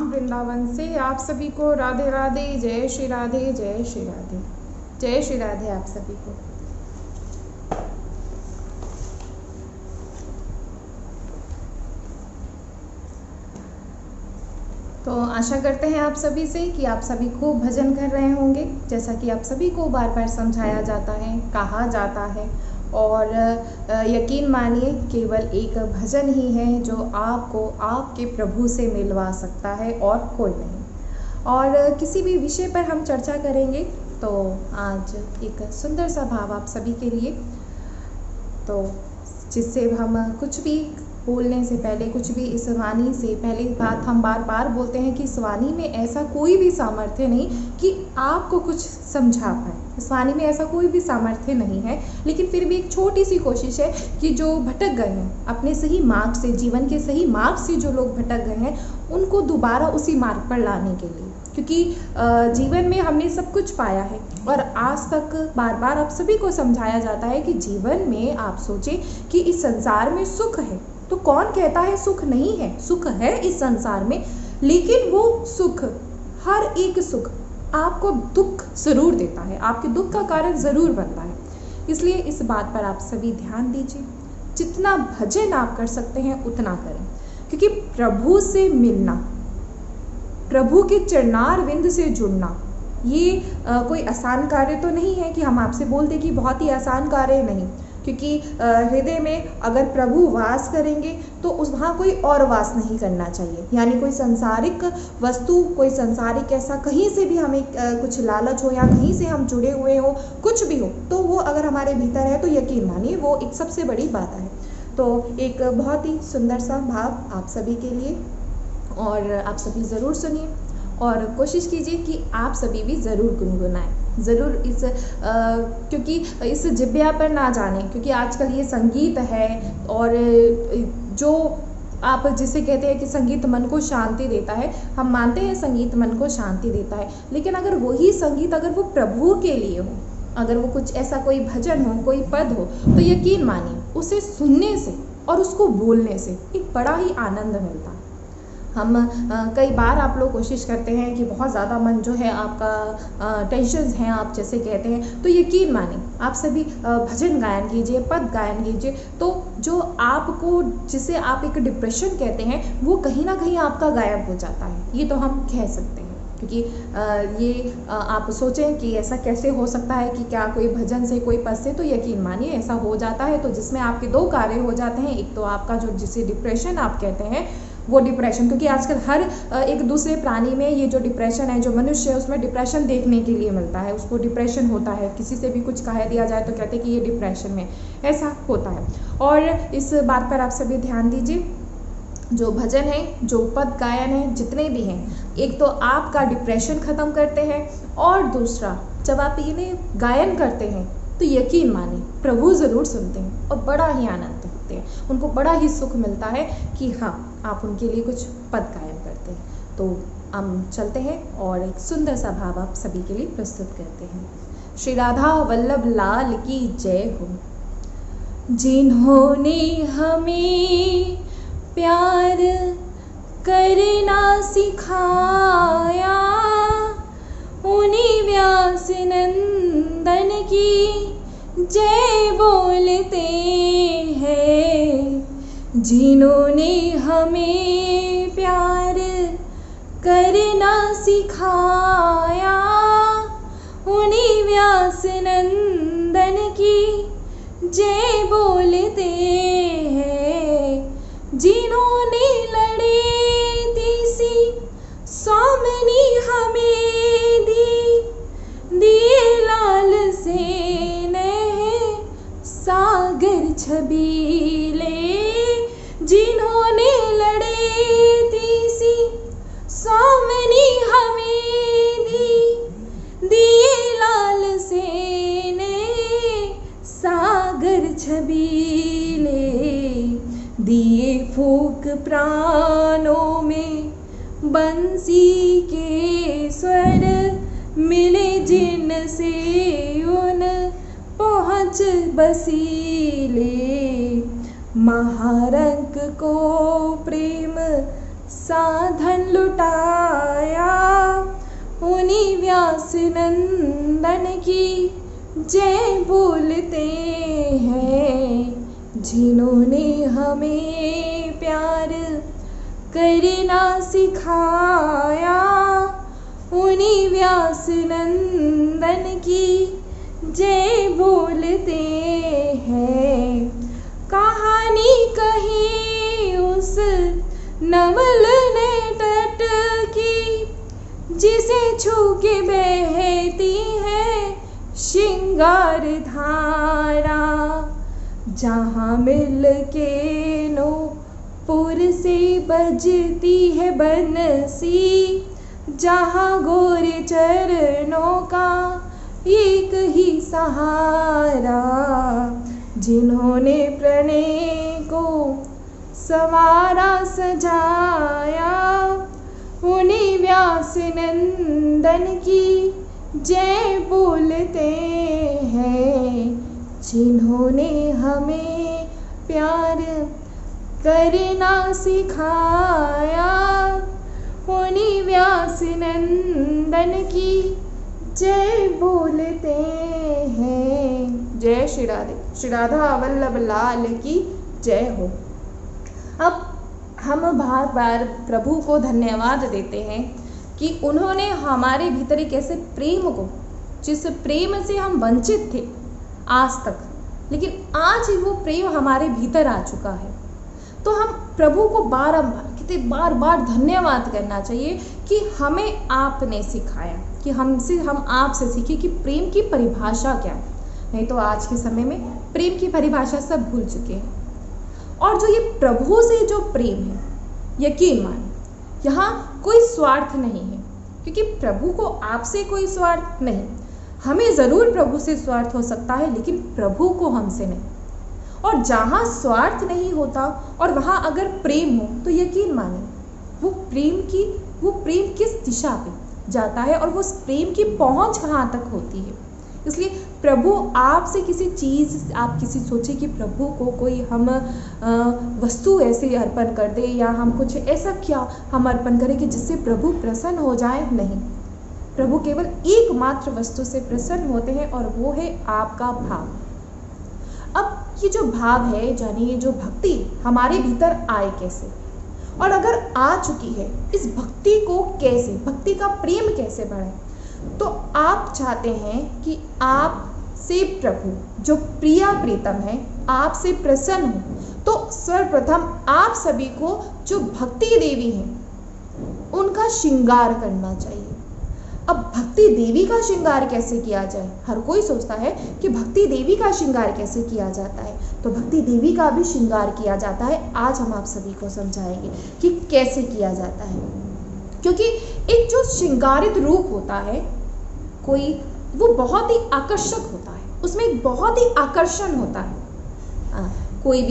वृंदावन से आप सभी को राधे राधे। जय श्री राधे, जय श्री राधे, जय श्री राधे आप सभी को। तो आशा करते हैं आप सभी से कि आप सभी खूब भजन कर रहे होंगे, जैसा कि आप सभी को बार बार समझाया जाता है, कहा जाता है। और यकीन मानिए केवल एक भजन ही है जो आपको आपके प्रभु से मिलवा सकता है और कोई नहीं। और किसी भी विषय पर हम चर्चा करेंगे तो आज एक सुंदर सा भाव आप सभी के लिए, तो जिससे हम कुछ भी बोलने से पहले, कुछ भी इस वाणी से पहले बात हम बार बार बोलते हैं कि इस वाणी में ऐसा कोई भी सामर्थ्य नहीं कि आपको कुछ समझा पाए। इस वाणी में ऐसा कोई भी सामर्थ्य नहीं है, लेकिन फिर भी एक छोटी सी कोशिश है कि जो भटक गए हैं अपने सही मार्ग से, जीवन के सही मार्ग से जो लोग भटक गए हैं, उनको दोबारा उसी मार्ग पर लाने के लिए। क्योंकि जीवन में हमने सब कुछ पाया है और आज तक बार बार आप सभी को समझाया जाता है कि जीवन में आप सोचें कि इस संसार में सुख है, तो कौन कहता है सुख नहीं है? सुख है इस संसार में, लेकिन वो सुख, हर एक सुख आपको दुख जरूर देता है, आपके दुख का कारण जरूर बनता है। इसलिए इस बात पर आप सभी ध्यान दीजिए, जितना भजन आप कर सकते हैं उतना करें, क्योंकि प्रभु से मिलना, प्रभु के चरणारविंद से जुड़ना, ये कोई आसान कार्य तो नहीं है कि हम आपसे बोल दें कि बहुत ही आसान कार्य नहीं। क्योंकि हृदय में अगर प्रभु वास करेंगे तो उस वहाँ कोई और वास नहीं करना चाहिए। यानी कोई संसारिक वस्तु, कोई संसारिक ऐसा कहीं से भी हमें कुछ लालच हो या कहीं से हम जुड़े हुए हो, कुछ भी हो, तो वो अगर हमारे भीतर है तो यकीन मानिए वो एक सबसे बड़ी बात है। तो एक बहुत ही सुंदर सा भाव आप सभी के लिए, और आप सभी ज़रूर सुनिए और कोशिश कीजिए कि आप सभी भी ज़रूर गुनगुनाएं, ज़रूर इस क्योंकि इस जिब्या पर ना जाने, क्योंकि आजकल ये संगीत है और जो आप जिसे कहते हैं कि संगीत मन को शांति देता है, हम मानते हैं संगीत मन को शांति देता है, लेकिन अगर वही संगीत अगर वो प्रभु के लिए हो, अगर वो कुछ ऐसा कोई भजन हो, कोई पद हो, तो यकीन मानिए उसे सुनने से और उसको बोलने से एक बड़ा ही आनंद मिलता है। हम कई बार आप लोग कोशिश करते हैं कि बहुत ज़्यादा मन जो है आपका टेंशन्स हैं आप जैसे कहते हैं, तो यकीन मानिए आप सभी भजन गायन कीजिए, पद गायन कीजिए, तो जो आपको, जिसे आप एक डिप्रेशन कहते हैं, वो कहीं ना कहीं आपका गायब हो जाता है, ये तो हम कह सकते हैं। क्योंकि ये आप सोचें कि ऐसा कैसे हो सकता है कि क्या कोई भजन से, कोई पद से, तो यकीन मानिए ऐसा हो जाता है। तो जिसमें आपके दो कार्य हो जाते हैं, एक तो आपका जो जिसे डिप्रेशन आप कहते हैं वो डिप्रेशन, क्योंकि आजकल हर एक दूसरे प्राणी में ये जो डिप्रेशन है, जो मनुष्य है उसमें डिप्रेशन देखने के लिए मिलता है, उसको डिप्रेशन होता है। किसी से भी कुछ कह दिया जाए तो कहते हैं कि ये डिप्रेशन में, ऐसा होता है। और इस बात पर आप सभी ध्यान दीजिए, जो भजन है, जो पद गायन है, जितने भी हैं, एक तो आपका डिप्रेशन ख़त्म करते हैं, और दूसरा जब आप इन्हें गायन करते हैं तो यकीन मानिए प्रभु ज़रूर सुनते हैं और बड़ा ही आनंद होते हैं, उनको बड़ा ही सुख मिलता है कि हाँ आप उनके लिए कुछ पद गायन करते हैं। तो हम चलते हैं और एक सुंदर सा भाव आप सभी के लिए प्रस्तुत करते हैं। श्री राधा वल्लभ लाल की जय हो। जिन्होंने हमें प्यार करना सिखाया, उन्हीं व्यास नंदन की जय बोलते हैं। जिन्होंने हमें प्यार करना सिखाया, उन्हीं व्यास नंदन की जय बोलते हैं। जिन्होंने लड़े तीसी स्वामिनी हमें दिए लाल से सागर छबीले। जिन्होंने लड़े तीसी स्वामिनी हमें दिए लाल से सागर छबीले। दिए फूक प्राणों में बंसी के स्वर, मिले जिन से उन पहुँच बसीले। महारंग को प्रेम साधन लुटा नंदन की जय बोलते हैं, जिन्होंने हमें प्यार करना सिखाया। उन्हीं व्यास नंदन की जय बोलते हैं। कहानी कही उस नवल ने तट की, जिसे छू के बहती है श्रृंगार धारा। जहाँ मिल के नूपुर से बजती है बंसी, जहाँ गोरे चरणों का एक ही सहारा। जिन्होंने प्रणय को संवारा सजाया, उन्हीं व्यास नंदन की जय बोलते हैं। जिन्होंने हमें प्यार करना सिखाया, उन्हीं व्यास नंदन की जय बोलते हैं। जय श्री राधे। श्री राधा वल्लभ लाल की जय हो। अब हम बार बार प्रभु को धन्यवाद देते हैं कि उन्होंने हमारे भीतर एक ऐसे प्रेम को, जिस प्रेम से हम वंचित थे आज तक, लेकिन आज ही वो प्रेम हमारे भीतर आ चुका है। तो हम प्रभु को बारंबार, कितने बार बार धन्यवाद करना चाहिए कि हमें आपने सिखाया, कि हम आपसे सीखे कि प्रेम की परिभाषा क्या है। नहीं तो आज के समय में प्रेम की परिभाषा सब भूल चुके हैं। और जो ये प्रभु से जो प्रेम है, यकीन मानिए यहाँ कोई स्वार्थ नहीं है, क्योंकि प्रभु को आपसे कोई स्वार्थ नहीं। हमें ज़रूर प्रभु से स्वार्थ हो सकता है, लेकिन प्रभु को हमसे नहीं। और जहाँ स्वार्थ नहीं होता और वहाँ अगर प्रेम हो, तो यकीन मानिए वो प्रेम किस दिशा पे जाता है और वो उस प्रेम की पहुँच कहाँ तक होती है। इसलिए प्रभु आपसे किसी चीज़, आप किसी सोचे कि प्रभु को कोई हम वस्तु ऐसे अर्पण कर दे, या हम कुछ ऐसा क्या हम अर्पण करें कि जिससे प्रभु प्रसन्न हो जाए। नहीं, प्रभु केवल एकमात्र वस्तु से प्रसन्न होते हैं, और वो है आपका भाव। अब ये जो भाव है, यानी ये जो भक्ति हमारे भीतर आए कैसे, और अगर आ चुकी है, इस भक्ति को कैसे, भक्ति का प्रेम कैसे बढ़े। तो आप चाहते हैं कि आप से प्रभु जो प्रिया प्रीतम है आपसे प्रसन्न हो, तो सर्वप्रथम आप सभी को जो भक्ति देवी हैं उनका श्रृंगार करना चाहिए। अब भक्ति देवी का श्रृंगार कैसे किया जाए? हर कोई सोचता है कि भक्ति देवी का श्रृंगार कैसे किया जाता है, तो भक्ति देवी का भी श्रृंगार किया जाता है। आज हम आप सभी को समझाएंगे कि कैसे किया जाता है, क्योंकि एक जो श्रृंगारित रूप होता है कोई, वो बहुत ही आकर्षक होता है, उसमें एक बहुत ही आकर्षण होता है। कोई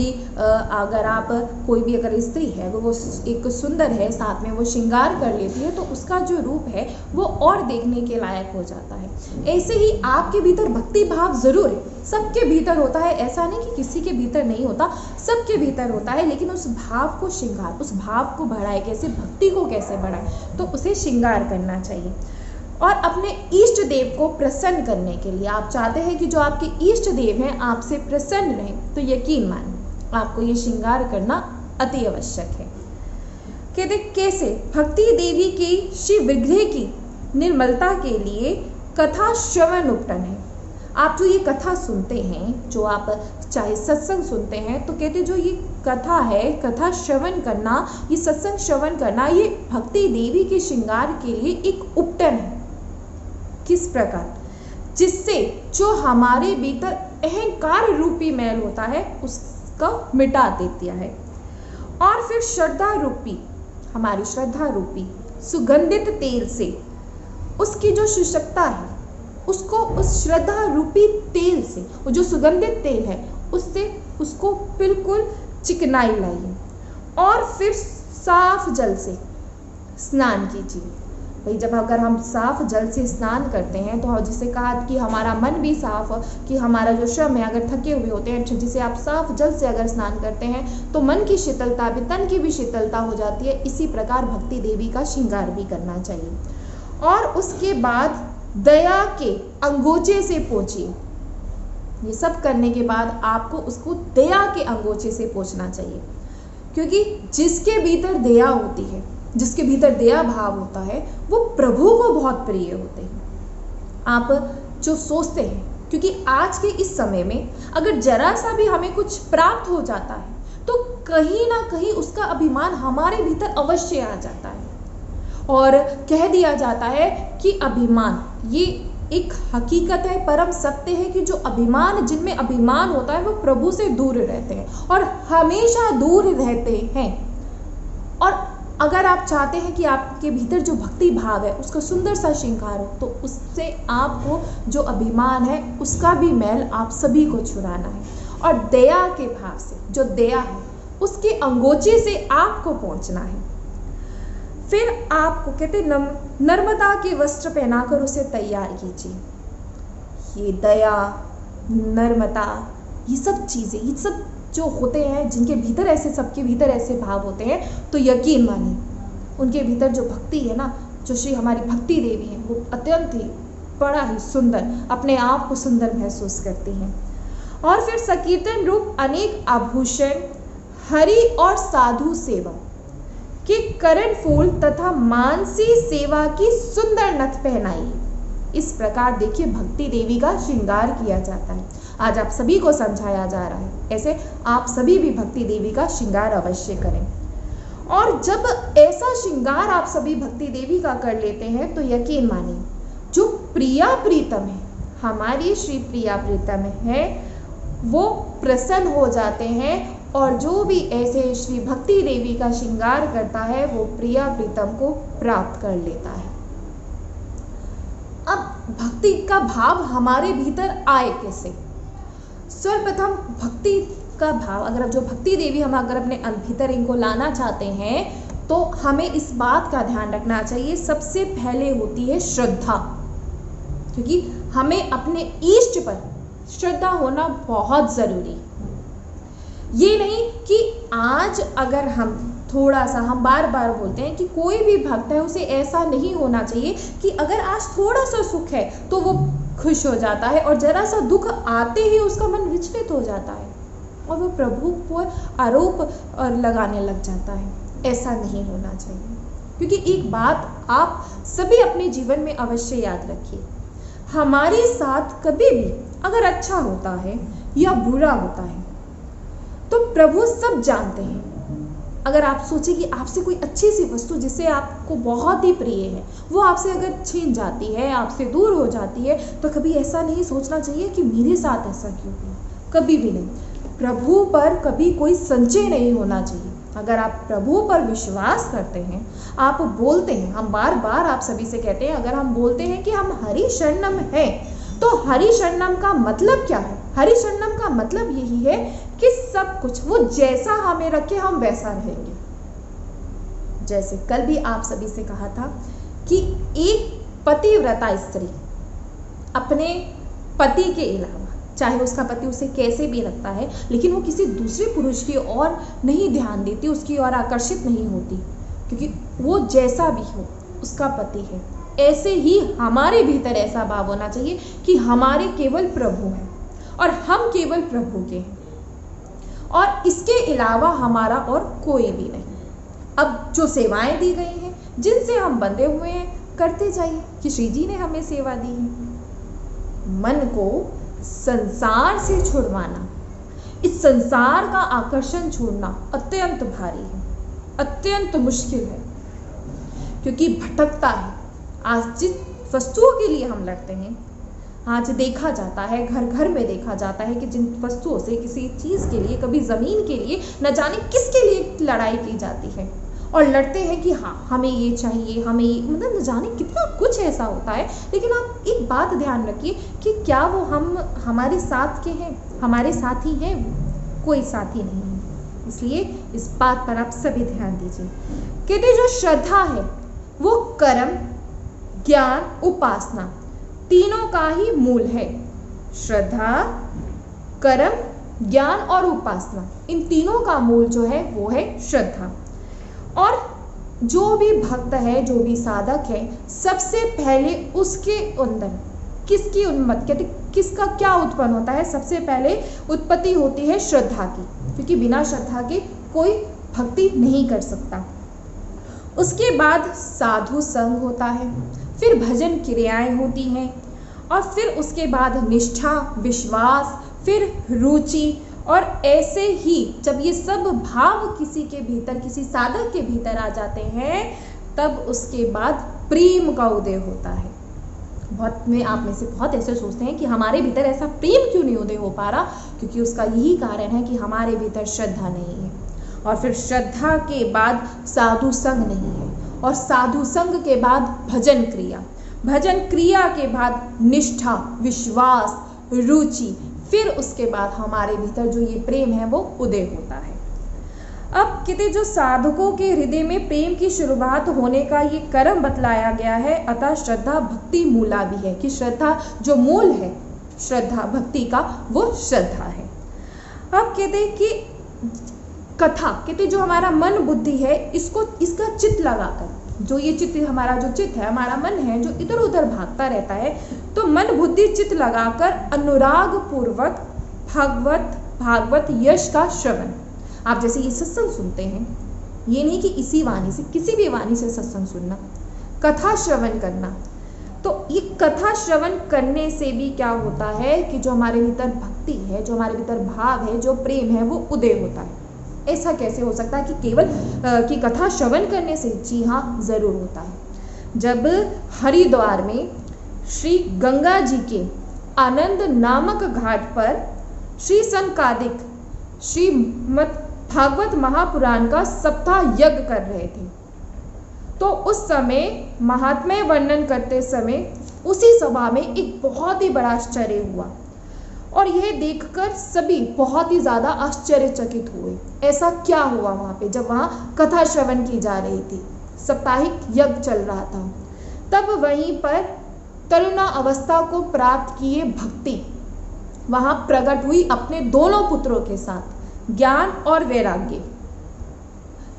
भी अगर स्त्री है, वो एक सुंदर है, साथ में वो श्रृंगार कर लेती है, तो उसका जो रूप है वो और देखने के लायक हो जाता है। ऐसे ही आपके भीतर भक्ति भाव जरूर है, सबके भीतर होता है। ऐसा नहीं कि किसी के भीतर नहीं होता, सबके भीतर होता है। लेकिन उस भाव को श्रृंगार, उस भाव को बढ़ाए कैसे, भक्ति को कैसे बढ़ाए, तो उसे श्रृंगार करना चाहिए। और अपने इष्ट देव को प्रसन्न करने के लिए आप चाहते हैं कि जो आपके इष्ट देव हैं आपसे प्रसन्न रहें, तो यकीन मानिए आपको ये श्रृंगार करना अति आवश्यक है। कहते कैसे? भक्ति देवी की श्री विग्रह की निर्मलता के लिए कथा श्रवण उपटन है। आप जो ये कथा सुनते हैं, जो आप चाहे सत्संग सुनते हैं, तो कहते जो ये कथा है, कथा श्रवण करना, ये सत्संग श्रवण करना, ये भक्ति देवी के श्रृंगार के लिए एक उपटन है। किस प्रकार? जिससे जो हमारे भीतर अहंकार रूपी मैल होता है उसका मिटा देती है। और फिर श्रद्धा रूपी, हमारी श्रद्धा रूपी सुगंधित तेल से उसकी जो शुष्कता है उसको, उस श्रद्धा रूपी तेल से, वो जो सुगंधित तेल है उससे उसको बिल्कुल चिकनाई लाइए। और फिर साफ जल से स्नान कीजिए। भाई जब अगर हम साफ जल से स्नान करते हैं, तो जिसे कहा कि हमारा मन भी साफ, कि हमारा जो श्रम है, अगर थके हुए होते हैं, जिसे आप साफ जल से अगर स्नान करते हैं तो मन की शीतलता भी, तन की भी शीतलता हो जाती है। इसी प्रकार भक्ति देवी का श्रृंगार भी करना चाहिए। और उसके बाद दया के अंगोचे से पोंछिए। ये सब करने के बाद आपको उसको दया के अंगोचे से पोंछना चाहिए, क्योंकि जिसके भीतर दया होती है, जिसके भीतर दया भाव होता है, वो प्रभु को बहुत प्रिय होते हैं। आप जो सोचते हैं, क्योंकि आज के इस समय में अगर जरा सा भी हमें कुछ प्राप्त हो जाता है तो कहीं ना कहीं उसका अभिमान हमारे भीतर अवश्य आ जाता है, और कह दिया जाता है कि अभिमान ये एक हकीकत है, परम सत्य है कि जो अभिमान, जिनमें अभिमान होता है वो प्रभु से दूर रहते हैं और हमेशा दूर रहते हैं। और अगर आप चाहते हैं कि आपके भीतर जो भक्ति भाव है उसका सुंदर सा श्रृंगार हो, तो उससे आपको जो अभिमान है उसका भी मैल आप सभी को छुड़ाना है, और दया के भाव से, जो दया है उसके अंगोचे से आपको पहुंचना है। फिर आपको कहते नर्मदा के वस्त्र पहनाकर उसे तैयार कीजिए। ये दया, नर्मदा, ये सब चीज़ें, ये सब जो होते हैं, जिनके भीतर ऐसे, सबके भीतर ऐसे भाव होते हैं, तो यकीन मानिए उनके भीतर जो भक्ति है ना, जो श्री हमारी भक्ति देवी है, वो अत्यंत ही बड़ा ही सुंदर, अपने आप को सुंदर महसूस करती हैं। और फिर संकीर्तन रूप अनेक आभूषण, हरि और साधु सेवा के करण फूल तथा मानसी सेवा की सुंदर नथ पहनाई। इस प्रकार देखिए भक्ति देवी का श्रृंगार किया जाता है। आज आप सभी को समझाया जा रहा है, ऐसे आप सभी भी भक्ति देवी का श्रृंगार अवश्य करें। और जब ऐसा श्रृंगार आप सभी भक्ति देवी का कर लेते हैं तो यकीन मानिए जो प्रिया प्रीतम है, हमारी श्री प्रिया प्रीतम है, वो प्रसन्न हो जाते हैं, और जो भी ऐसे श्री भक्ति देवी का श्रृंगार करता है वो प्रिया प्रीतम को प्राप्त कर लेता है। अब भक्ति का भाव हमारे भीतर आए कैसे? सर्वप्रथम भक्ति का भाव, अगर जो भक्ति देवी हम अगर अपने भीतर इनको लाना चाहते हैं तो हमें इस बात का ध्यान रखना चाहिए, सबसे पहले होती है श्रद्धा, क्योंकि हमें अपने इष्ट पर श्रद्धा होना बहुत जरूरी है। ये नहीं कि आज अगर हम थोड़ा सा, हम बार बार बोलते हैं कि कोई भी भक्त है उसे ऐसा नहीं होना चाहिए कि अगर आज थोड़ा सा सुख है तो वो खुश हो जाता है और जरा सा दुख आते ही उसका मन विचलित हो जाता है और वो प्रभु पर आरोप लगाने लग जाता है। ऐसा नहीं होना चाहिए, क्योंकि एक बात आप सभी अपने जीवन में अवश्य याद रखिए, हमारे साथ कभी भी अगर अच्छा होता है या बुरा होता है तो प्रभु सब जानते हैं। अगर आप सोचें कि आपसे कोई अच्छी सी वस्तु जिससे आपको बहुत ही प्रिय है वो आपसे अगर छीन जाती है, आपसे दूर हो जाती है, तो कभी ऐसा नहीं सोचना चाहिए कि मेरे साथ ऐसा क्यों हुआ, कभी भी नहीं। प्रभु पर कभी कोई संचय नहीं होना चाहिए। अगर आप प्रभु पर विश्वास करते हैं, आप बोलते हैं, हम बार बार आप सभी से कहते हैं, अगर हम बोलते हैं कि हम हरि शरणम हैं, तो हरि शरणम का मतलब क्या है? हरि शरणम का मतलब यही है कि सब कुछ वो जैसा हमें रखे हम वैसा रहेंगे। जैसे कल भी आप सभी से कहा था कि एक पतिव्रता स्त्री अपने पति के अलावा, चाहे उसका पति उसे कैसे भी रखता है, लेकिन वो किसी दूसरे पुरुष की ओर नहीं ध्यान देती, उसकी ओर आकर्षित नहीं होती, क्योंकि वो जैसा भी हो उसका पति है। ऐसे ही हमारे भीतर ऐसा भाव होना चाहिए कि हमारे केवल प्रभु हैं और हम केवल प्रभु के हैं और इसके अलावा हमारा और कोई भी नहीं। अब जो सेवाएं दी गई हैं, जिनसे हम बंधे हुए हैं, करते जाइए कि श्री जी ने हमें सेवा दी है। मन को संसार से छुड़वाना, इस संसार का आकर्षण छोड़ना अत्यंत भारी है, अत्यंत मुश्किल है, क्योंकि भटकता है। आज जिस वस्तुओं के लिए हम लड़ते हैं, आज देखा जाता है, घर घर में देखा जाता है कि जिन वस्तुओं से, किसी चीज़ के लिए, कभी ज़मीन के लिए, न जाने किसके लिए लड़ाई की जाती है और लड़ते हैं कि हाँ हमें ये चाहिए, हमें ये, मतलब न जाने कितना कुछ ऐसा होता है। लेकिन आप एक बात ध्यान रखिए कि क्या वो हम हमारे साथ के हैं, हमारे साथी हैं? कोई साथी नहीं है। इसलिए इस बात पर आप सभी ध्यान दीजिए। कहते जो श्रद्धा है वो कर्म, ज्ञान, उपासना तीनों का ही मूल है। श्रद्धा, कर्म, ज्ञान और उपासना, इन तीनों का मूल जो है वो है श्रद्धा। और जो भी भक्त है, जो भी साधक है, सबसे पहले उसके अंदर किसकी उन्मत्त कहते किसका क्या उत्पन्न होता है? सबसे पहले उत्पत्ति होती है श्रद्धा की, क्योंकि बिना श्रद्धा के कोई भक्ति नहीं कर सकता। उसके बाद साधु संग होता है, फिर भजन क्रियाएं होती हैं, और फिर उसके बाद निष्ठा, विश्वास, फिर रुचि, और ऐसे ही जब ये सब भाव किसी के भीतर, किसी साधक के भीतर आ जाते हैं, तब उसके बाद प्रेम का उदय होता है। बहुत में आप में से बहुत ऐसे सोचते हैं कि हमारे भीतर ऐसा प्रेम क्यों नहीं उदय हो पा रहा? क्योंकि उसका यही कारण है कि हमारे भीतर श्रद्धा नहीं है, और फिर श्रद्धा के बाद साधु संग नहीं है, और साधु संग के बाद भजन क्रिया, भजन क्रिया के बाद निष्ठा, विश्वास, रुचि, फिर उसके बाद हमारे भीतर जो ये प्रेम है वो उदय होता है। अब कहते जो साधकों के हृदय में प्रेम की शुरुआत होने का ये क्रम बतलाया गया है, अतः श्रद्धा भक्ति मूला भी है, कि श्रद्धा जो मूल है श्रद्धा भक्ति का, वो श्रद्धा है। अब कहते कि कथा, कहते जो हमारा मन बुद्धि है, इसका चित्त लगाकर, जो ये चित्त हमारा जो चित्त है, हमारा मन है जो इधर उधर भागता रहता है, तो मन बुद्धि चित्त लगाकर अनुराग पूर्वक भागवत यश का श्रवण। आप जैसे ये सत्संग सुनते हैं, ये नहीं कि इसी वाणी से, किसी भी वाणी से सत्संग सुनना, कथा श्रवण करना, तो ये कथा श्रवण करने से भी क्या होता है कि जो हमारे भीतर भक्ति है, जो हमारे भीतर भाव है, जो प्रेम है, वो उदय होता है। ऐसा कैसे हो सकता है कि केवल कि कथा श्रवण करने से? जी हाँ, जरूर होता है। जब हरिद्वार में श्री गंगा जी के आनंद नामक घाट पर श्री सनकादिक श्रीमद् भागवत महापुराण का सप्ताह यज्ञ कर रहे थे, तो उस समय महात्म्य वर्णन करते समय उसी सभा में एक बहुत ही बड़ा आश्चर्य हुआ, और यह देखकर सभी बहुत ही ज़्यादा आश्चर्यचकित हुए। ऐसा क्या हुआ वहाँ पे? जब वहाँ कथा श्रवण की जा रही थी, साप्ताहिक यज्ञ चल रहा था, तब वहीं पर तरुणा अवस्था को प्राप्त किए भक्ति वहाँ प्रकट हुई अपने दोनों पुत्रों के साथ, ज्ञान और वैराग्य।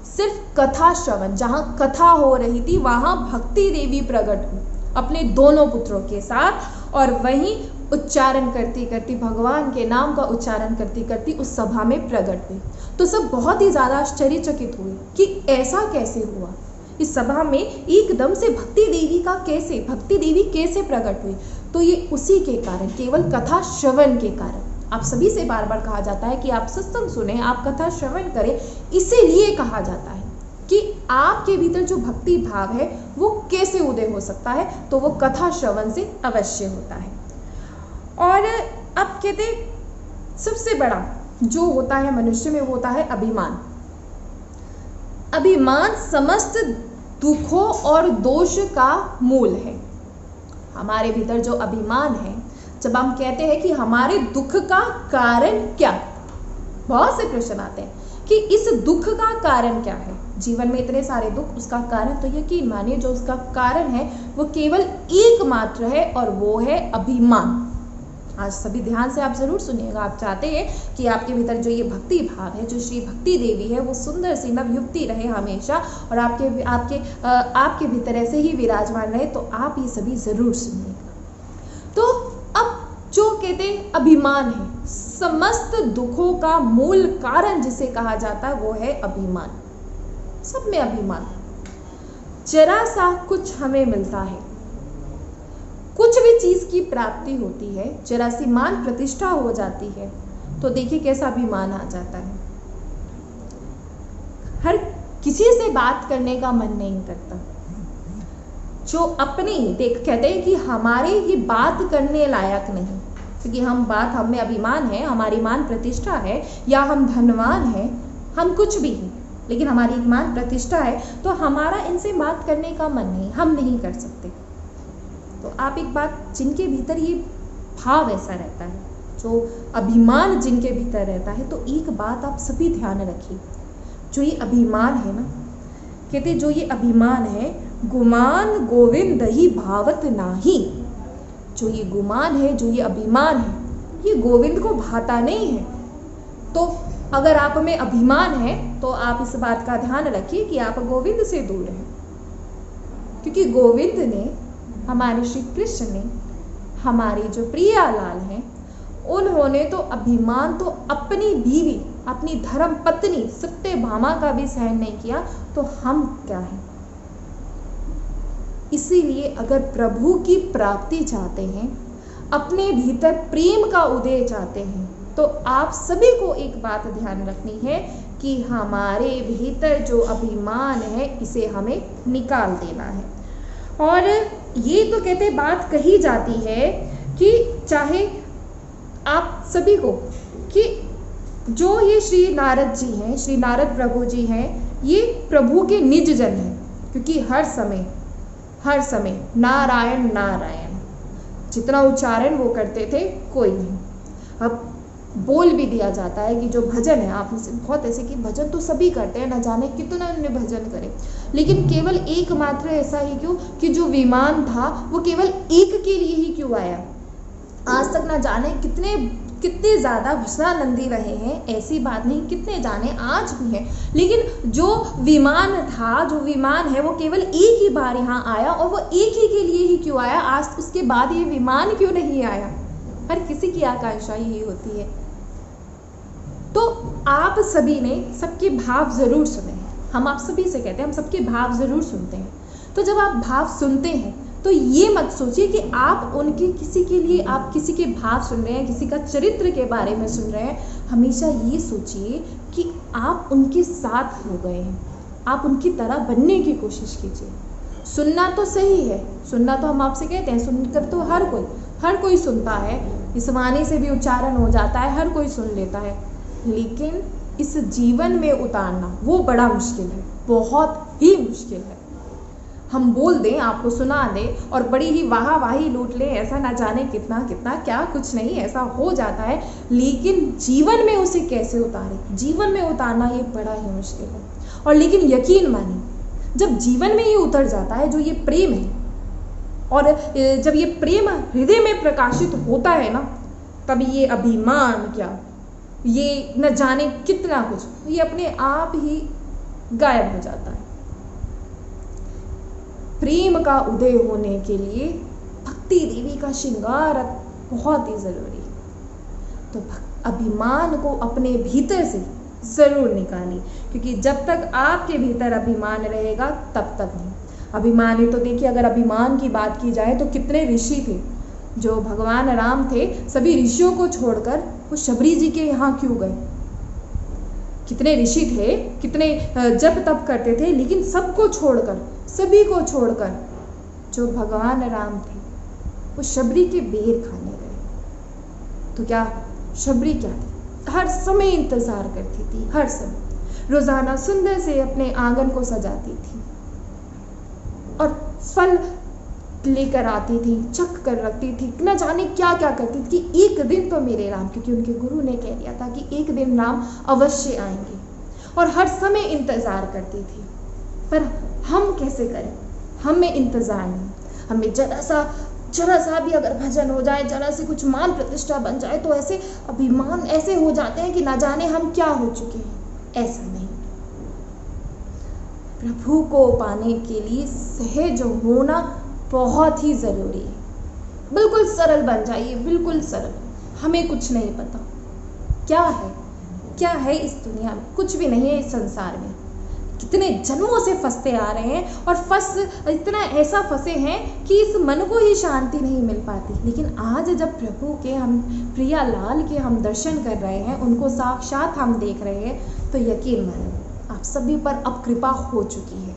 सिर्फ कथा श्रवण, जहाँ कथा हो रही थी, वहाँ भक्ति देवी प्रकट हुई अपने दोनों पुत्रों के साथ, और वहीं उच्चारण करती करती, भगवान के नाम का उच्चारण करती करती उस सभा में प्रकट हुई। तो सब बहुत ही ज़्यादा आश्चर्यचकित हुए कि ऐसा कैसे हुआ, इस सभा में एकदम से भक्ति देवी कैसे प्रकट हुई? तो ये उसी के कारण, केवल कथा श्रवण के कारण। आप सभी से बार बार कहा जाता है कि आप सत्संग सुने, आप कथा श्रवण करें, इसीलिए कहा जाता है कि आपके भीतर जो भक्ति भाव है वो कैसे उदय हो सकता है? तो वो कथा श्रवण से अवश्य होता है। और अब कहते सबसे बड़ा जो होता है मनुष्य में, वो होता है अभिमान। अभिमान समस्त दुखों और दोष का मूल है। हमारे भीतर जो अभिमान है, जब हम कहते हैं कि हमारे दुख का कारण क्या, बहुत से प्रश्न आते हैं कि इस दुख का कारण क्या है? जीवन में इतने सारे दुख, उसका कारण तो यकीन मानिए जो उसका कारण है वो केवल एकमात्र है, और वो है अभिमान। आज सभी ध्यान से आप जरूर सुनिएगा। आप चाहते हैं कि आपके भीतर जो ये भक्ति भाव है, जो श्री भक्ति देवी है, वो सुंदर सी नवयुक्ति रहे हमेशा, और आपके भीतर ऐसे ही विराजमान रहे, तो आप ये सभी जरूर सुनिएगा। तो अब जो कहते हैं अभिमान है, समस्त दुखों का मूल कारण जिसे कहा जाता है वो है अभिमान। सब में अभिमान, जरा सा कुछ हमें मिलता है, कुछ भी चीज की प्राप्ति होती है, जरा सी मान प्रतिष्ठा हो जाती है, तो देखिए कैसा अभिमान आ जाता है। हर किसी से बात करने का मन नहीं करता। जो अपने कहते हैं कि हमारे ये बात करने लायक नहीं, क्योंकि हम में अभिमान है, हमारी मान प्रतिष्ठा है, या हम धनवान हैं, हम कुछ भी हैं, लेकिन हमारी मान प्रतिष्ठा है, तो हमारा इनसे बात करने का मन नहीं, हम नहीं कर सकते। तो आप एक बात, जिनके भीतर ये भाव ऐसा रहता है, जो अभिमान जिनके भीतर रहता है, तो एक बात आप सभी ध्यान रखिए, जो ये अभिमान है ना, कहते जो ये अभिमान है, गुमान गोविंद ही भावत नाही। जो ये गुमान है, जो ये अभिमान है, ये गोविंद को भाता नहीं है। तो अगर आप में अभिमान है तो आप इस बात का ध्यान रखिए कि आप गोविंद से दूर हैं, क्योंकि गोविंद ने, हमारे श्री कृष्ण ने, हमारी जो प्रियालाल हैं, उन्होंने तो अभिमान तो अपनी बीवी, अपनी धर्म पत्नी सत्यभामा का भी सहन नहीं किया, तो हम क्या हैं। इसीलिए अगर प्रभु की प्राप्ति चाहते हैं, अपने भीतर प्रेम का उदय चाहते हैं, तो आप सभी को एक बात ध्यान रखनी है कि हमारे भीतर जो अभिमान है इसे हमें निकाल देना है। और ये तो कहते बात कही जाती है कि चाहे आप सभी को, कि जो ये श्री नारद जी हैं, श्री नारद प्रभु जी हैं, ये प्रभु के निज जन हैं, क्योंकि हर समय नारायण नारायण जितना उच्चारण वो करते थे कोई नहीं। अब बोल भी दिया जाता है कि जो भजन है, आप में से बहुत ऐसे कि भजन तो सभी करते हैं, न जाने कितना उन्हें भजन करें, लेकिन केवल एकमात्र ऐसा ही क्यों कि जो विमान था वो केवल एक के लिए ही क्यों आया। आज तक न जाने कितने ज़्यादा भजनानंदी रहे हैं, ऐसी बात नहीं, कितने जाने आज भी हैं, लेकिन जो विमान था, जो विमान है, वो केवल एक ही बार यहाँ आया, और वो एक ही के लिए ही क्यों आया। आज उसके बाद ये विमान क्यों नहीं आया। हर किसी की आकांक्षा यही होती है। तो आप सभी ने सबके भाव जरूर सुने हैं। हम आप सभी से कहते हैं हम सबके भाव जरूर सुनते हैं। तो जब आप भाव सुनते हैं तो ये मत सोचिए कि आप उनके किसी के लिए आप किसी के भाव सुन रहे हैं, किसी का चरित्र के बारे में सुन रहे हैं। हमेशा ये सोचिए कि आप उनके साथ हो गए हैं, आप उनकी तरह बनने की कोशिश कीजिए। सुनना तो सही है, सुनना तो हम आपसे कहते हैं, सुनकर तो हर कोई सुनता है, इस वाणी से भी उच्चारण हो जाता है, हर कोई सुन लेता है, लेकिन इस जीवन में उतारना वो बड़ा मुश्किल है, बहुत ही मुश्किल है। हम बोल दें, आपको सुना दें और बड़ी ही वाही लूट लें, ऐसा ना जाने कितना क्या कुछ नहीं ऐसा हो जाता है, लेकिन जीवन में उसे कैसे उतारें, जीवन में उतारना ये बड़ा ही मुश्किल है। और लेकिन यकीन मानिए, जब जीवन में ये उतर जाता है, जो ये प्रेम है, और जब ये प्रेम हृदय में प्रकाशित होता है ना, तब ये अभिमान क्या, ये न जाने कितना कुछ, ये अपने आप ही गायब हो जाता है। प्रेम का उदय होने के लिए भक्ति देवी का श्रृंगार बहुत ही जरूरी है। तो अभिमान को अपने भीतर से जरूर निकालिए, क्योंकि जब तक आपके भीतर अभिमान रहेगा तब तक नहीं। अभिमान ही तो देखिए, अगर अभिमान की बात की जाए तो कितने ऋषि थे, जो भगवान राम थे, सभी ऋषियों को छोड़कर वो शबरी जी के यहाँ क्यों गए। कितने ऋषि थे, कितने जप तप करते थे, लेकिन सबको छोड़कर, सभी को छोड़कर जो भगवान राम थे वो शबरी के बेर खाने गए। तो क्या शबरी क्या थी, हर समय इंतजार करती थी, हर समय रोजाना सुंदर से अपने आंगन को सजाती थी और फल लेकर आती थी, चख कर रखती थी, न जाने क्या क्या करती थी कि एक दिन तो मेरे राम, क्योंकि उनके गुरु ने कह दिया था कि एक दिन राम अवश्य आएंगे, और हर समय इंतजार करती थी। पर हम कैसे करें, हमें इंतजार नहीं, हमें जरा सा भी अगर भजन हो जाए, जरा सी कुछ मान प्रतिष्ठा बन जाए, तो ऐसे अभिमान ऐसे हो जाते हैं कि ना जाने हम क्या हो चुके हैं। ऐसा नहीं, प्रभु को पाने के लिए सहज होना बहुत ही जरूरी है। बिल्कुल सरल बन जाइए, बिल्कुल सरल। हमें कुछ नहीं पता क्या है इस दुनिया में, कुछ भी नहीं है इस संसार में। कितने जन्मों से फंसते आ रहे हैं, और इतना ऐसा फंसे हैं कि इस मन को ही शांति नहीं मिल पाती। लेकिन आज जब प्रभु के, हम प्रियालाल के हम दर्शन कर रहे हैं, उनको साक्षात हम देख रहे हैं, तो यकीन मानिए आप सभी पर अब कृपा हो चुकी है,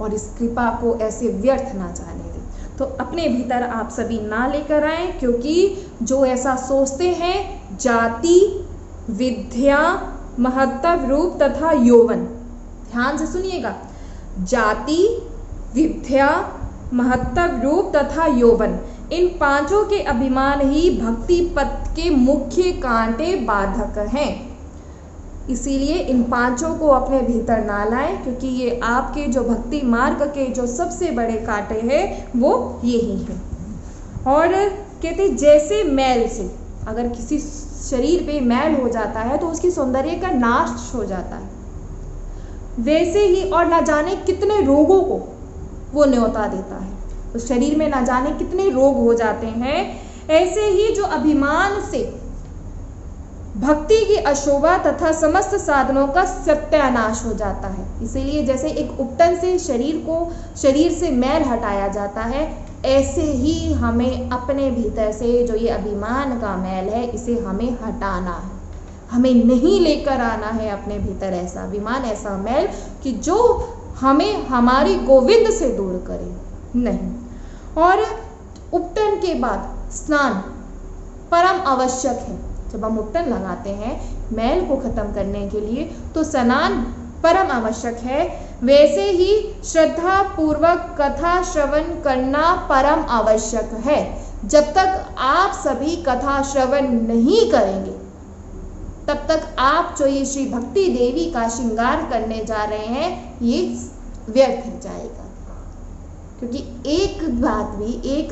और इस कृपा को ऐसे व्यर्थ ना जाने दें। तो अपने भीतर आप सभी ना लेकर आए, क्योंकि जो ऐसा सोचते हैं, जाति, विद्या, महत्व, रूप तथा यौवन, ध्यान से सुनिएगा, जाति, विद्या, महत्व, रूप तथा यौवन, इन पांचों के अभिमान ही भक्ति पथ के मुख्य कांटे बाधक हैं। इसीलिए इन पांचों को अपने भीतर ना लाएं, क्योंकि ये आपके जो भक्ति मार्ग के जो सबसे बड़े कांटे हैं वो यही है। और कहते जैसे मैल से, अगर किसी शरीर पे मैल हो जाता है तो उसकी सौंदर्य का नाश हो जाता है। वैसे ही और ना जाने कितने रोगों को वो न्योता देता है। तो शरीर में ना जाने कितने रोग हो जाते हैं। ऐसे ही जो अभिमान से भक्ति की अशोभा तथा समस्त साधनों का सत्यानाश हो जाता है। इसीलिए जैसे एक उपटन से शरीर से मैल हटाया जाता है, ऐसे ही हमें अपने भीतर से जो ये अभिमान का मैल है इसे हमें हटाना है। हमें नहीं लेकर आना है अपने भीतर ऐसा अभिमान, ऐसा मैल कि जो हमें हमारी गोविंद से दूर करे, नहीं। और उपटन के बाद स्नान परम आवश्यक है। जब हम उपटन लगाते हैं मैल को खत्म करने के लिए तो स्नान परम आवश्यक है। वैसे ही श्रद्धा पूर्वक कथा श्रवण करना परम आवश्यक है। जब तक आप सभी कथा श्रवण नहीं करेंगे तब तक आप जो ये श्री भक्ति देवी का श्रृंगार करने जा रहे हैं ये व्यर्थ जाएगा। क्योंकि एक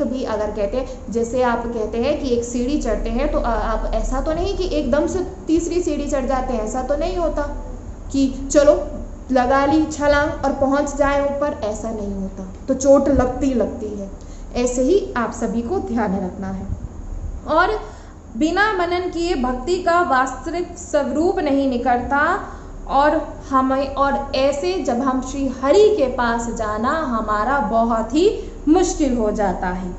भी अगर कहते हैं, जैसे आप कहते हैं कि एक सीढ़ी चढ़ते हैं तो आप ऐसा तो नहीं कि एकदम से तीसरी सीढ़ी चढ़ जाते हैं, ऐसा तो नहीं होता कि चलो लगा ली छलांग और पहुंच जाए ऊपर, ऐसा नहीं होता, तो चोट लगती है। ऐसे ही आप सभी को ध्यान रखना है। और बिना मनन किए भक्ति का वास्तविक स्वरूप नहीं निकलता और ऐसे जब हम श्री हरि के पास जाना हमारा बहुत ही मुश्किल हो जाता है।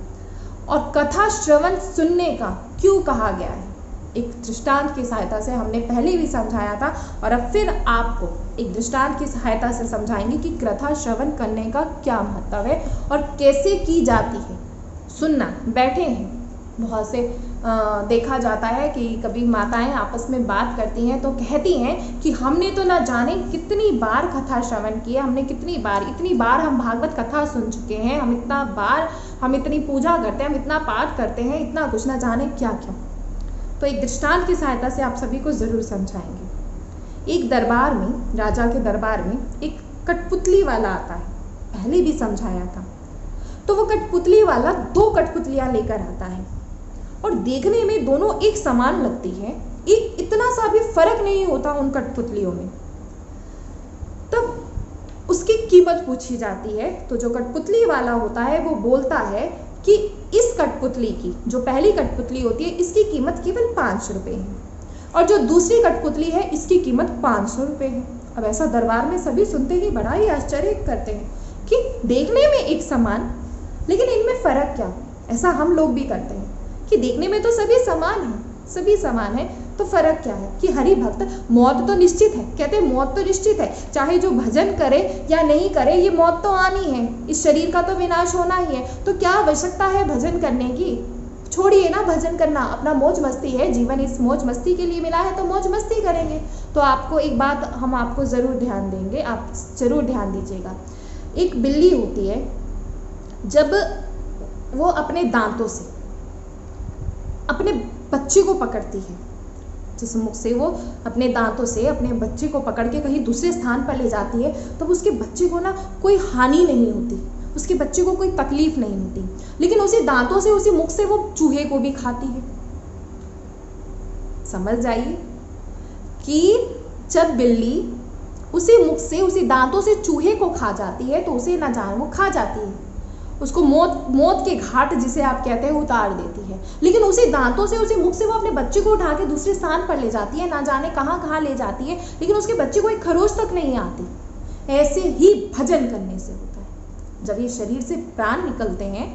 और कथा श्रवण सुनने का क्यों कहा गया है, एक दृष्टांत की सहायता से हमने पहले भी समझाया था और अब फिर आपको एक दृष्टांत की सहायता से समझाएंगे कि कथा श्रवण करने का क्या महत्व है और कैसे की जाती है। सुनना, बैठे हैं बहुत से देखा जाता है कि कभी माताएं आपस में बात करती हैं तो कहती हैं कि हमने तो ना जाने कितनी बार कथा श्रवण किया, हमने इतनी बार हम भागवत कथा सुन चुके हैं, हम इतनी पूजा करते हैं, हम इतना पाठ करते हैं, इतना कुछ ना जाने क्या क्या। तो एक दृष्टांत की सहायता से आप सभी को जरूर समझाएंगे। एक दरबार में, राजा के दरबार में एक कठपुतली वाला आता है, पहले भी समझाया था। तो वो कठपुतली वाला 2 कठपुतलियां लेकर आता है और देखने में दोनों एक समान लगती हैं, एक इतना सा भी फर्क नहीं होता उन कठपुतलियों में। तब उसकी कीमत पूछी जाती है तो जो कठपुतली वाला होता है वो बोलता है कि इस कठपुतली की, जो पहली कठपुतली होती है, इसकी कीमत केवल 5 रुपए है और जो दूसरी कठपुतली है इसकी कीमत 500 रुपए है। अब ऐसा दरबार में सभी सुनते ही बड़ा ही आश्चर्य करते हैं कि देखने में एक समान, लेकिन इनमें फर्क क्या। ऐसा हम लोग भी करते हैं कि देखने में तो सभी समान है, तो फर्क क्या है कि हरि भक्त, मौत तो निश्चित है, कहते हैं मौत तो निश्चित है, चाहे जो भजन करे या नहीं करे ये मौत तो आनी है, इस शरीर का तो विनाश होना ही है, तो क्या आवश्यकता है भजन करने की। छोड़िए ना भजन करना, अपना मौज मस्ती है, जीवन इस मौज मस्ती के लिए मिला है तो मौज मस्ती करेंगे। तो आपको एक बात हम आपको ज़रूर ध्यान देंगे, आप ज़रूर ध्यान दीजिएगा। एक बिल्ली होती है, जब वो अपने दांतों से अपने बच्चे को पकड़ती है, जिस मुख से वो अपने दांतों से अपने बच्चे को पकड़ के कहीं दूसरे स्थान पर ले जाती है, तो उसके बच्चे को ना कोई हानि नहीं होती, उसके बच्चे को कोई तकलीफ नहीं होती, लेकिन उसी दांतों से, उसी मुख से वो चूहे को भी खाती है। समझ जाइए कि जब बिल्ली उसी मुख से, उसी दांतों से चूहे को खा जाती है तो उसे ना जाने वो खा जाती है, उसको मौत के घाट जिसे आप कहते हैं उतार देती है, लेकिन उसी दांतों से, उसी मुख से वो अपने बच्चे को उठा के दूसरे स्थान पर ले जाती है, ना जाने कहाँ ले जाती है, लेकिन उसके बच्चे को एक खरोच तक नहीं आती। ऐसे ही भजन करने से होता है। जब ये शरीर से प्राण निकलते हैं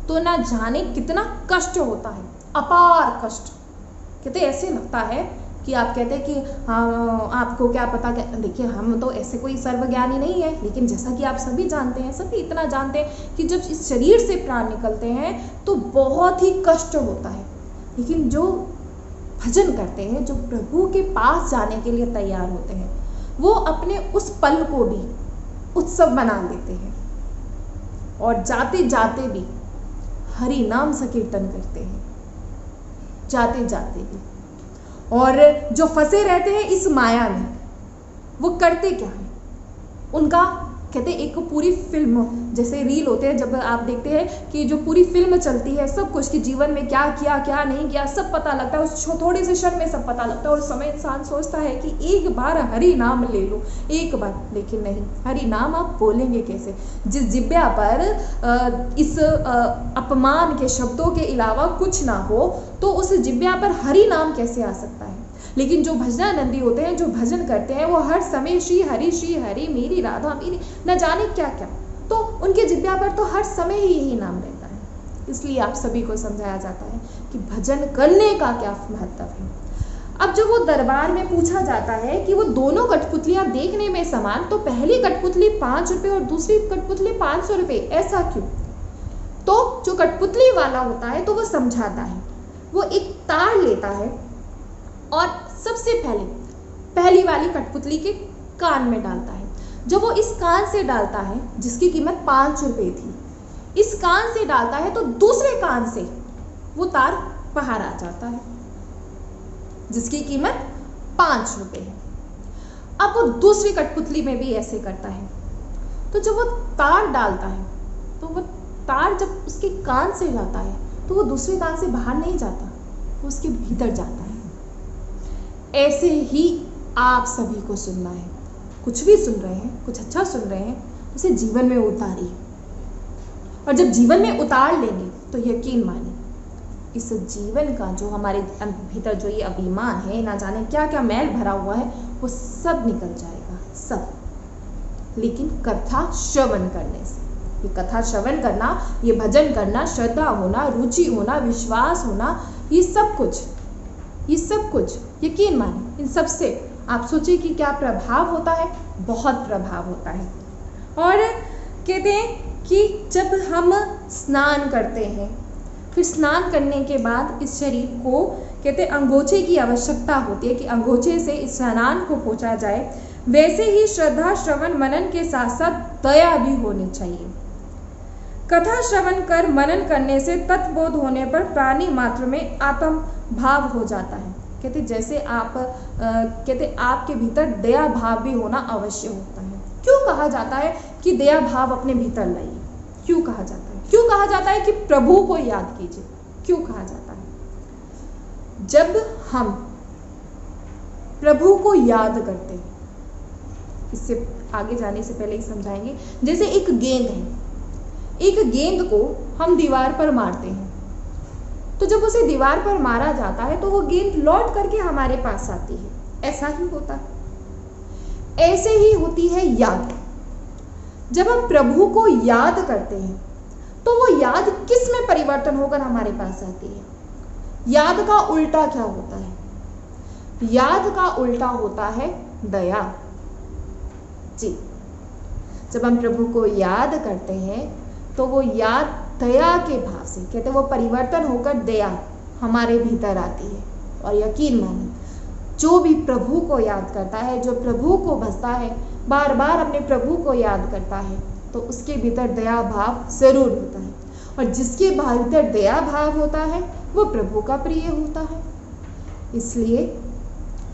तो ना जाने कितना कष्ट होता है, अपार कष्ट। कहते ऐसे लगता है कि आप कहते हैं कि हाँ आपको क्या पता, देखिए हम तो ऐसे कोई सर्वज्ञानी नहीं है, लेकिन जैसा कि आप सभी जानते हैं, सभी इतना जानते हैं कि जब इस शरीर से प्राण निकलते हैं तो बहुत ही कष्ट होता है। लेकिन जो भजन करते हैं, जो प्रभु के पास जाने के लिए तैयार होते हैं, वो अपने उस पल को भी उत्सव बना लेते हैं और जाते जाते भी हरि नाम संकीर्तन करते हैं, जाते जाते भी। और जो फंसे रहते हैं इस माया में, वो करते क्या है, उनका कहते एक पूरी फिल्म जैसे रील होते हैं, जब आप देखते हैं कि जो पूरी फिल्म चलती है, सब कुछ कि जीवन में क्या किया क्या नहीं किया सब पता लगता है, उस थोड़े से क्षण में सब पता लगता है। और समय इंसान सोचता है कि एक बार हरि नाम ले लो, एक बार, लेकिन नहीं, हरि नाम आप बोलेंगे कैसे? जिस जिब्या पर इस अपमान के शब्दों के अलावा कुछ ना हो, तो उस जिब्या पर हरि नाम कैसे आ सकता है? लेकिन जो भजनानंदी होते हैं, जो भजन करते हैं, वो हर समय श्री हरि मेरी राधा मेरी न जाने क्या क्या, तो उनके जिब्या पर तो हर समय ही यही नाम रहता है। इसलिए आप सभी को समझाया जाता है कि भजन करने का क्या महत्व है। अब जब वो दरबार में पूछा जाता है कि वो दोनों कठपुतलियां देखने में समान, तो पहली कठपुतली 5 रुपये और दूसरी कठपुतली 500 रुपये, ऐसा क्यों? तो जो कठपुतली वाला होता है तो वो समझाता है, वो एक तार लेता है और सबसे पहली वाली कठपुतली के कान में डालता है। जब वो इस कान से डालता है, जिसकी कीमत 5 रुपये थी, इस कान से डालता है, तो दूसरे कान से वो तार बाहर आ जाता है जिसकी कीमत 5 रुपये है। अब वो दूसरी कठपुतली में भी ऐसे करता है। तो जब वो तार डालता है, तो वो तार जब उसके कान से जाता है, तो वो दूसरे कान से बाहर नहीं जाता, वो उसके भीतर जाता है। ऐसे ही आप सभी को सुनना है। कुछ भी सुन रहे हैं, कुछ अच्छा सुन रहे हैं, उसे जीवन में उतारिए। और जब जीवन में उतार लेंगे तो यकीन मानिए, इस जीवन का जो हमारे भीतर जो ये अभिमान है, ना जाने क्या क्या मैल भरा हुआ है, वो सब निकल जाएगा, सब। लेकिन कथा श्रवण करने से, ये कथा श्रवण करना, ये भजन करना, श्रद्धा होना, रुचि होना, विश्वास होना, ये सब कुछ यकीन मानिए, इन सब से आप सोचिए कि क्या प्रभाव होता है? बहुत प्रभाव होता है। और कहते हैं कि जब हम स्नान करते हैं, फिर स्नान करने के बाद इस शरीर को कहते अंगोछे की आवश्यकता होती है कि अंगोछे से इस स्नान को पोंछा जाए। वैसे ही श्रद्धा, श्रवण, मनन के साथ साथ दया भी होनी चाहिए। कथा श्रवण कर मनन करने से तत्वबोध होने पर प्राणी मात्र में आत्म भाव हो जाता है। कहते जैसे कहते आपके भीतर दया भाव भी होना अवश्य होता है। क्यों कहा जाता है कि दया भाव अपने भीतर लाइए? क्यों कहा जाता है? क्यों कहा जाता है कि प्रभु को याद कीजिए? क्यों कहा जाता है? जब हम प्रभु को याद करते हैं, इससे आगे जाने से पहले ही समझाएंगे, जैसे एक गेंद है, एक गेंद को हम दीवार पर मारते हैं, तो जब उसे दीवार पर मारा जाता है तो वो गेंद लौट करके हमारे पास आती है। ऐसा ही होता है। ऐसे ही होती है याद। जब हम प्रभु को याद करते हैं तो वो याद किस में परिवर्तन होकर हमारे पास आती है? याद का उल्टा क्या होता है? याद का उल्टा होता है दया। जी, जब हम प्रभु को याद करते हैं तो वो याद दया के भाव से, कहते वो परिवर्तन होकर दया हमारे भीतर आती है। और यकीन मानिए, जो भी प्रभु को याद करता है, जो प्रभु को भजता है, बार बार अपने प्रभु को याद करता है, तो उसके भीतर दया भाव जरूर होता है। और जिसके भीतर दया भाव होता है वो प्रभु का प्रिय होता है। इसलिए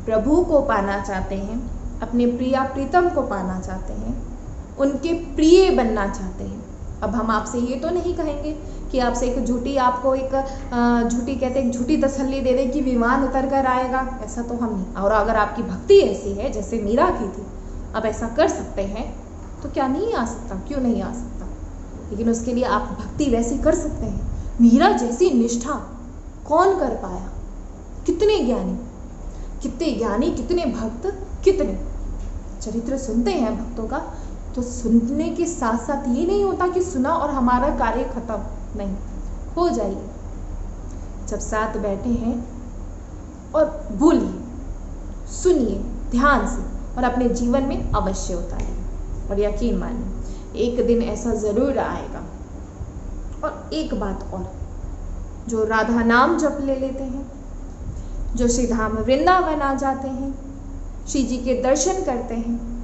प्रभु को पाना चाहते हैं, अपने प्रिया प्रीतम को पाना चाहते हैं, उनके प्रिय बनना चाहते हैं। अब हम आपसे ये तो नहीं कहेंगे कि आपसे एक झूठी झूठी तसल्ली दे दे कि विमान उतर कर आएगा, ऐसा तो हम नहीं। और अगर आपकी भक्ति ऐसी है जैसे मीरा की थी, अब ऐसा कर सकते हैं, तो क्या नहीं आ सकता? क्यों नहीं आ सकता? लेकिन उसके लिए आप भक्ति वैसी कर सकते हैं। मीरा जैसी निष्ठा कौन कर पाया? कितने ज्ञानी, कितने भक्त, कितने चरित्र सुनते हैं भक्तों का, तो सुनने के साथ साथ ये नहीं होता कि सुना और हमारा कार्य खत्म, नहीं हो जाइए। जब साथ बैठे हैं और बोलिए, सुनिए ध्यान से और अपने जीवन में अवश्य उतारिए। और यकीन मानिए, एक दिन ऐसा जरूर आएगा। और एक बात और, जो राधा नाम जप ले लेते हैं, जो श्री धाम वृंदावन आ जाते हैं, श्री जी के दर्शन करते हैं,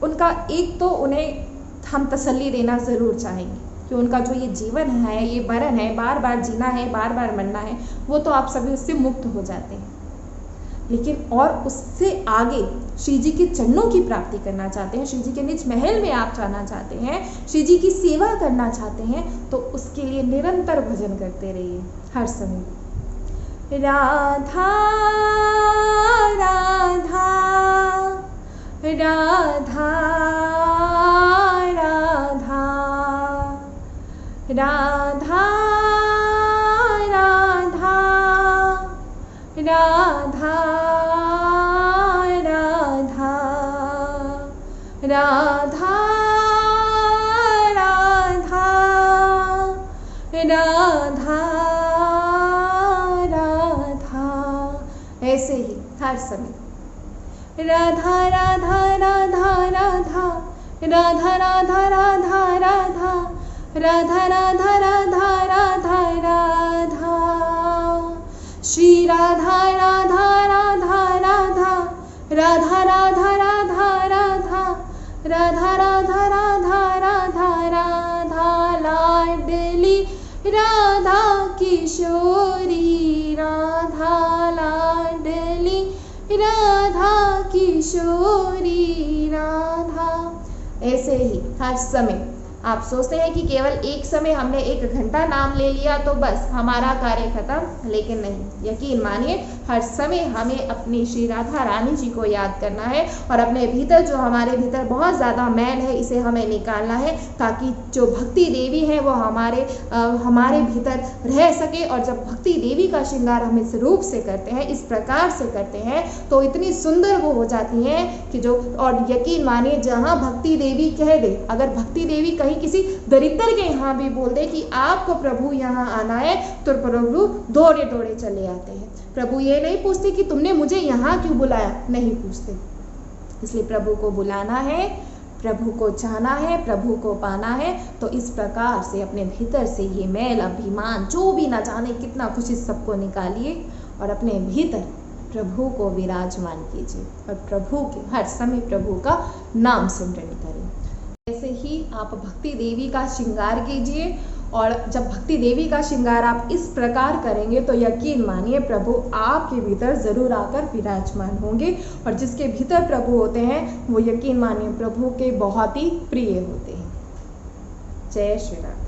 उनका एक तो उन्हें हम तसल्ली देना ज़रूर चाहेंगे कि उनका जो ये जीवन है, ये बरन है, बार बार जीना है, बार बार मरना है, वो तो आप सभी उससे मुक्त हो जाते हैं। लेकिन और उससे आगे श्री जी के चरणों की प्राप्ति करना चाहते हैं, श्री जी के निज महल में आप जाना चाहते हैं, श्री जी की सेवा करना चाहते हैं, तो उसके लिए निरंतर भजन करते रहिए हर समय। राधा राधा राधा राधा राधा राधा राधा राधा राधा राधा राधा, ऐसे ही हर समय राधा राधा राधा राधा राधा राधा राधा राधा राधा राधा राधा राधा राधा, श्री राधा राधा राधा राधा राधा राधा राधा राधा राधा राधा राधा राधा राधा, लाडली राधा किशोरी राधा, लाडली राधा किशोरी राधा। ऐसे ही हर समय आप सोचते हैं कि केवल एक समय हमने 1 घंटा नाम ले लिया तो बस हमारा कार्य खत्म, लेकिन नहीं, यकीन मानिए हर समय हमें अपनी श्री राधा रानी जी को याद करना है और अपने भीतर जो हमारे भीतर बहुत ज़्यादा मैल है इसे हमें निकालना है, ताकि जो भक्ति देवी है वो हमारे भीतर रह सके। और जब भक्ति देवी का श्रृंगार हम इस रूप से करते हैं, इस प्रकार से करते हैं, तो इतनी सुंदर वो हो जाती हैं कि जो, और यकीन मानिए जहाँ भक्ति देवी कह दे, अगर भक्ति देवी कहीं किसी दरिद्र के यहाँ भी बोल दे कि आपको प्रभु यहाँ आना है, तो प्रभु दौड़े दौड़े चले आते हैं। प्रभु ये नहीं पूछते कि तुमने मुझे यहाँ क्यों बुलाया, नहीं पूछते। इसलिए प्रभु को बुलाना है, प्रभु को चाहना है, प्रभु को पाना है, तो इस प्रकार से अपने भीतर से ये मैल अभिमान जो भी ना जाने कितना कुछ इस सबको निकालिए और अपने भीतर प्रभु को विराजमान कीजिए और प्रभु के हर समय प्रभु का नाम सिमरन करें। ऐसे ही आप भक्ति देवी का श्रृंगार कीजिए, और जब भक्ति देवी का श्रृंगार आप इस प्रकार करेंगे तो यकीन मानिए प्रभु आपके भीतर ज़रूर आकर विराजमान होंगे, और जिसके भीतर प्रभु होते हैं वो यकीन मानिए प्रभु के बहुत ही प्रिय होते हैं। जय श्री राम।